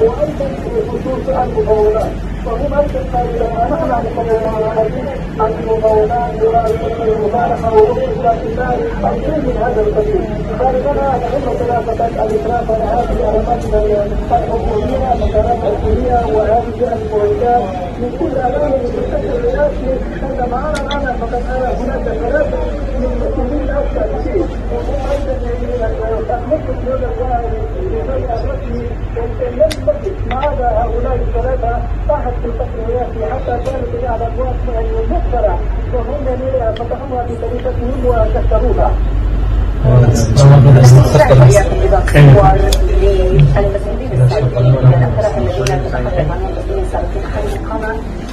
وايضا بخصوص المطولات. وهم ايضا نحن عن المطولات والمبالغه والاستثمار او شيء من هذا القبيل. فلنا نهم ثلاثه الاطراف هذه الاماكن الحكوميه مثلا الحكوميه وهذه المؤسسات من كل امانه المستشفى الرئاسي. ان معنا الان فقد هناك ثلاثه من مسؤولين اكثر شيء وهم ايضا تحملت هذا الظاهر بشيء الرسمي لم نجد ما عدا هؤلاء الثلاثه صاحت في القصر الرئاسي حتى كانت على الابواب المخترع وهم فتحوها بطريقتهم وكسروها. والمسؤولين السابقين من الأطراف الذين تتحدث عنهم المسؤولين السابقين حين قام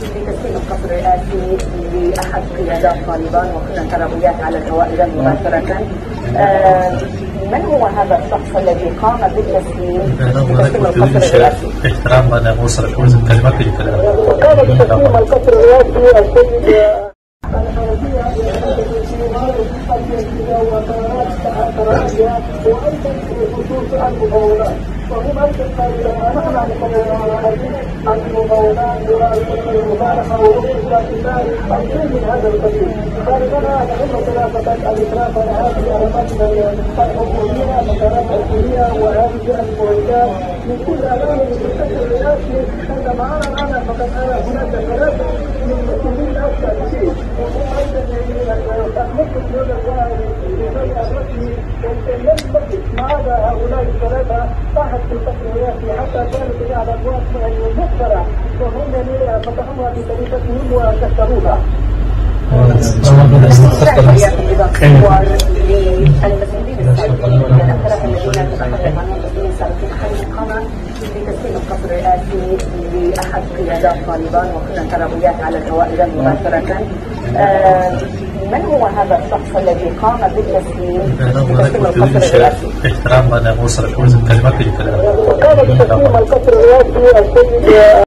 بتسليم القصر الرئاسي لأحد قيادات طالبان وكنا ترابيات على الهواء إذا مباشرة. من هو هذا الشخص الذي قام بتسليم القصر الرئاسي؟ احترام أنا وصل كل كلمات الكلام. قام بتسليم القصر الرئاسي السيد وايضا بخصوص المطولات. وهم ايضا نحن عن المطولات والمبالغه والاستثمار او شيء من هذا القبيل. فلنا نهم ثلاثه الاطراف هذه الاماكن الحكوميه مثلا الحكوميه وهذه المؤسسات من كل امانه المستشفى الرئاسي. ان معنا الان فقد هناك ثلاثه من مسؤولين اكثر شيء وهم ايضا تحملت هذا الظاهر بشيء الرسمي لم نجد ما عدا هؤلاء الثلاثه صاحت في القصر الرئاسي حتى كانت على الابواب المخترع وهم فتحوها بطريقتهم وكسروها. والمسؤولين السابقين من الأطراف الذين تتحدث عنهم المسؤولين السابقين حين قام بتسليم القصر الرئاسي لأحد قيادات طالبان وكنا ترابيات على الهواء إذا مباشرة. من هو هذا الشخص الذي قام بتسليم القصر الرئاسي؟ احترام أنا وصل كل كلمات الكلام. قام بتسليم القصر الرئاسي السيد